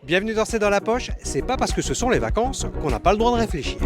Bienvenue dans C'est dans la poche, c'est pas parce que ce sont les vacances qu'on n'a pas le droit de réfléchir.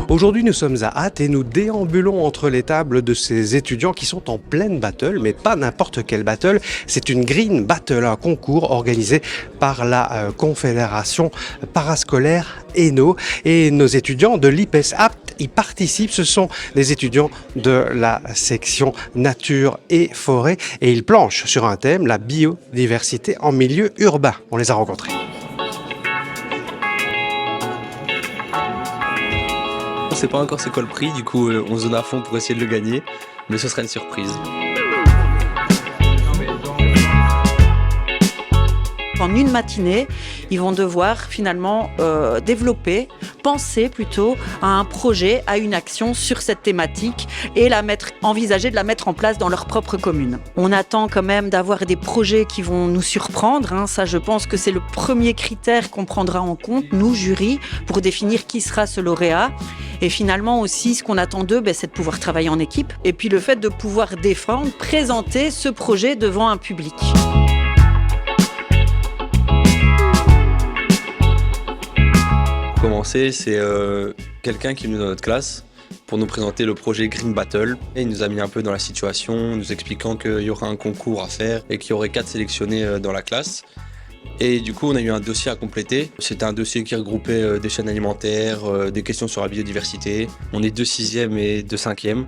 Aujourd'hui, nous sommes à Ath et nous déambulons entre les tables de ces étudiants qui sont en pleine battle, mais pas n'importe quelle battle. C'est une Green Battle, un concours organisé par la Confédération parascolaire ENO. Et nos étudiants de l'IPES Ath y participent. Ce sont des étudiants de la section nature et forêt et ils planchent sur un thème, la biodiversité en milieu urbain. On les a rencontrés. On sait pas encore c'est quoi le prix, du coup on se donne à fond pour essayer de le gagner, mais ce sera une surprise. En une matinée, ils vont devoir finalement penser plutôt à un projet, à une action sur cette thématique et envisager de la mettre en place dans leur propre commune. On attend quand même d'avoir des projets qui vont nous surprendre. Ça, je pense que c'est le premier critère qu'on prendra en compte, nous, jury, pour définir qui sera ce lauréat. Et finalement aussi, ce qu'on attend d'eux, c'est de pouvoir travailler en équipe. Et puis le fait de pouvoir présenter ce projet devant un public. Pour commencer, c'est quelqu'un qui est venu dans notre classe pour nous présenter le projet Green Battle. Et il nous a mis un peu dans la situation, nous expliquant qu'il y aura un concours à faire et qu'il y aurait 4 sélectionnés dans la classe. Et du coup, on a eu un dossier à compléter. C'était un dossier qui regroupait des chaînes alimentaires, des questions sur la biodiversité. On est 2 6e et 2 5e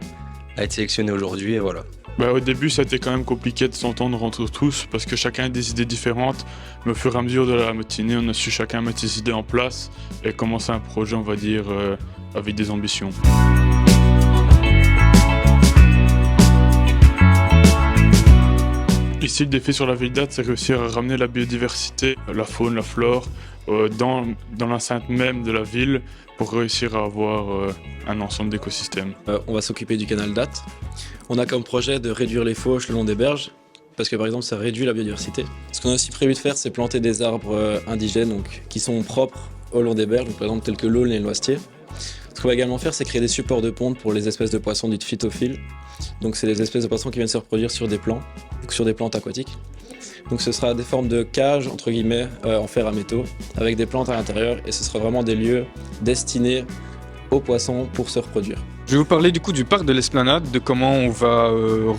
à être sélectionnés aujourd'hui et voilà. Au début, ça a été quand même compliqué de s'entendre entre tous parce que chacun a des idées différentes. Mais au fur et à mesure de la matinée, on a su chacun mettre ses idées en place et commencer un projet, on va dire, avec des ambitions. Ici, le défi sur la ville d'Ath, c'est réussir à ramener la biodiversité, la faune, la flore, dans l'enceinte même de la ville pour réussir à avoir un ensemble d'écosystèmes. On va s'occuper du canal d'Ath. On a comme projet de réduire les fauches le long des berges, parce que par exemple ça réduit la biodiversité. Ce qu'on a aussi prévu de faire, c'est planter des arbres indigènes qui sont propres au long des berges, par exemple tels que l'aulne et l'oistier. Ce qu'on va également faire, c'est créer des supports de ponte pour les espèces de poissons dites phytophiles. Donc c'est les espèces de poissons qui viennent se reproduire sur des plants, sur des plantes aquatiques. Donc ce sera des formes de cages, entre guillemets, en fer à métaux, avec des plantes à l'intérieur, et ce sera vraiment des lieux destinés aux poissons pour se reproduire. Je vais vous parler du coup du parc de l'Esplanade, de comment on va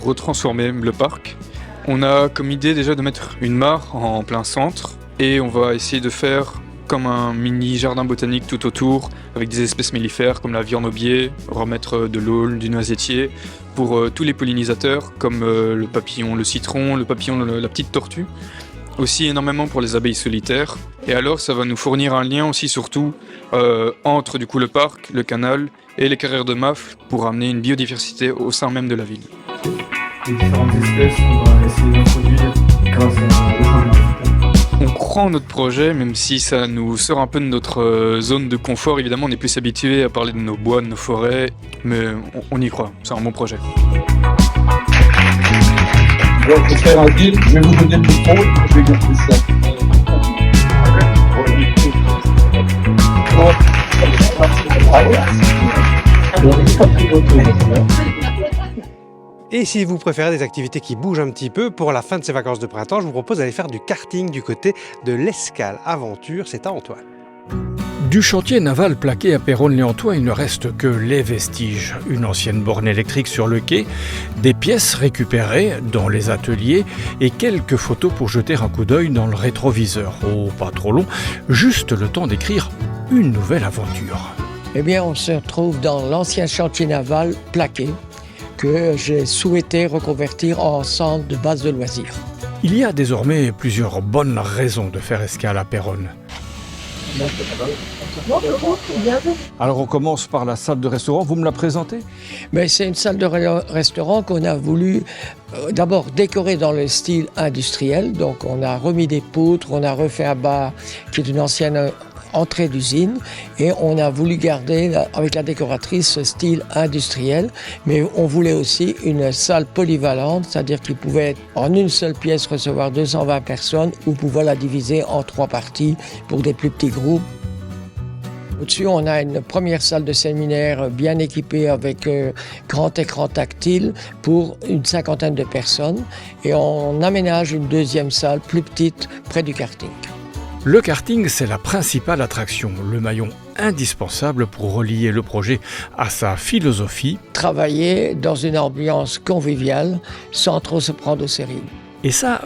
retransformer le parc. On a comme idée déjà de mettre une mare en plein centre, et on va essayer de faire comme un mini jardin botanique tout autour, avec des espèces mellifères comme la viorne-aubier, remettre de l'aulne, du noisetier, pour tous les pollinisateurs comme le papillon, le citron, le papillon, la petite tortue. Aussi énormément pour les abeilles solitaires. Et alors ça va nous fournir un lien aussi surtout entre du coup le parc, le canal et les carrières de mafle pour amener une biodiversité au sein même de la ville. Les différentes espèces qu'on va essayer d'introduire grâce au changement. On croit en notre projet, même si ça nous sort un peu de notre zone de confort. Évidemment, on est plus habitué à parler de nos bois, de nos forêts, mais on y croit, c'est un bon projet. Je vais faire un deal, je vais vous donner le micro, je vais garder ça. Et si vous préférez des activités qui bougent un petit peu, pour la fin de ces vacances de printemps, je vous propose d'aller faire du karting du côté de l'Escale Aventure. C'est à Antoine. Du chantier naval plaqué à Péronne-les-Antois, il ne reste que les vestiges. Une ancienne borne électrique sur le quai, des pièces récupérées dans les ateliers et quelques photos pour jeter un coup d'œil dans le rétroviseur. Oh, pas trop long, juste le temps d'écrire une nouvelle aventure. Eh bien, on se retrouve dans l'ancien chantier naval plaqué que j'ai souhaité reconvertir en centre de base de loisirs. Il y a désormais plusieurs bonnes raisons de faire escale à Péronne. Alors on commence par la salle de restaurant, vous me la présentez ? Mais c'est une salle de restaurant qu'on a voulu d'abord décorer dans le style industriel. Donc on a remis des poutres, on a refait un bar qui est une ancienne entrée d'usine et on a voulu garder avec la décoratrice ce style industriel, mais on voulait aussi une salle polyvalente, c'est-à-dire qu'il pouvait en une seule pièce recevoir 220 personnes ou pouvoir la diviser en 3 parties pour des plus petits groupes. Au-dessus, on a une première salle de séminaire bien équipée avec grand écran tactile pour une 50aine de personnes. Et on aménage une deuxième salle plus petite près du karting. Le karting, c'est la principale attraction, le maillon indispensable pour relier le projet à sa philosophie. Travailler dans une ambiance conviviale sans trop se prendre au sérieux. Et ça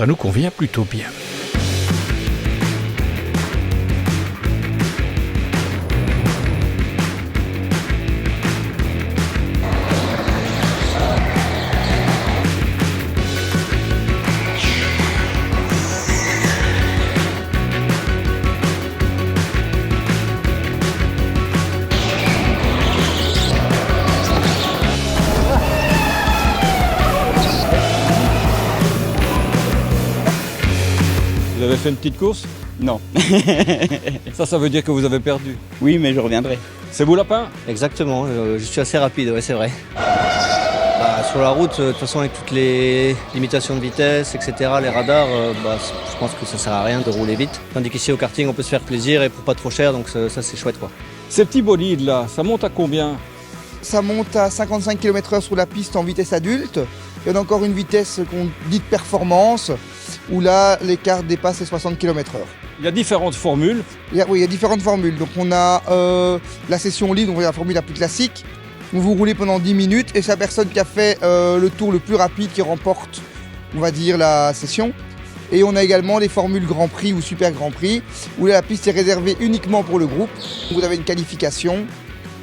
nous convient plutôt bien. Vous avez fait une petite course? Non. Ça veut dire que vous avez perdu. Oui, mais je reviendrai. C'est vous, Lapin? Exactement, je suis assez rapide, ouais, c'est vrai. Sur la route, de toute façon, avec toutes les limitations de vitesse, etc., les radars, je pense que ça sert à rien de rouler vite. Tandis qu'ici au karting, on peut se faire plaisir et pour pas trop cher, donc ça c'est chouette, quoi. Ces petits bolides là, ça monte à combien? Ça monte à 55 km/h sur la piste en vitesse adulte. Il y a encore une vitesse qu'on dit de performance, où là, l'écart dépasse les 60 km/h. Il y a différentes formules. Il y a différentes formules. Donc on a la session libre, donc la formule la plus classique, où vous roulez pendant 10 minutes et c'est la personne qui a fait le tour le plus rapide qui remporte, on va dire, la session. Et on a également les formules Grand Prix ou Super Grand Prix, où là, la piste est réservée uniquement pour le groupe. Vous avez une qualification,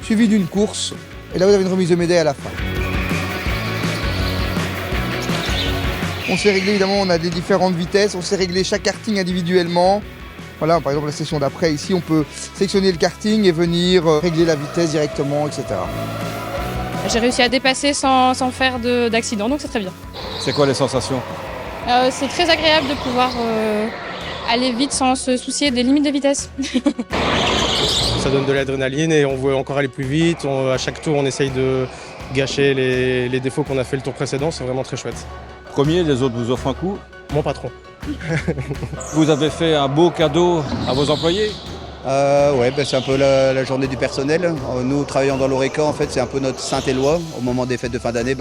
suivie d'une course, et là vous avez une remise de médaille à la fin. On s'est réglé, évidemment, on a des différentes vitesses, on s'est réglé chaque karting individuellement. Voilà, par exemple la session d'après, ici on peut sélectionner le karting et venir régler la vitesse directement, etc. J'ai réussi à dépasser sans faire d'accident, donc c'est très bien. C'est quoi les sensations? C'est très agréable de pouvoir aller vite sans se soucier des limites de vitesse. Ça donne de l'adrénaline et on veut encore aller plus vite. À chaque tour, on essaye de gâcher les défauts qu'on a fait le tour précédent, c'est vraiment très chouette. Premier, les autres vous offrent un coup? Mon patron. Vous avez fait un beau cadeau à vos employés? Ouais, c'est un peu la journée du personnel. Nous, travaillant dans l'Oreca, en fait, c'est un peu notre Saint-Éloi. Au moment des fêtes de fin d'année,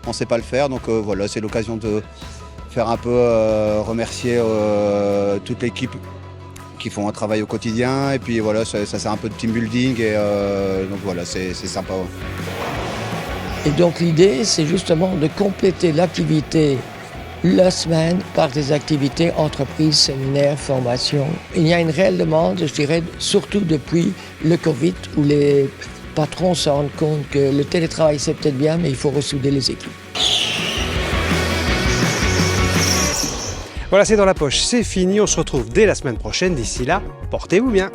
on ne sait pas le faire. Donc voilà, c'est l'occasion de faire un peu remercier toute l'équipe qui font un travail au quotidien. Et puis voilà, ça c'est un peu de team building. Et donc voilà, c'est sympa. Ouais. Et donc l'idée, c'est justement de compléter l'activité la semaine par des activités entreprises, séminaires, formations. Il y a une réelle demande, je dirais, surtout depuis le Covid, où les patrons se rendent compte que le télétravail c'est peut-être bien, mais il faut ressouder les équipes. Voilà, c'est dans la poche, c'est fini, on se retrouve dès la semaine prochaine. D'ici là, portez-vous bien.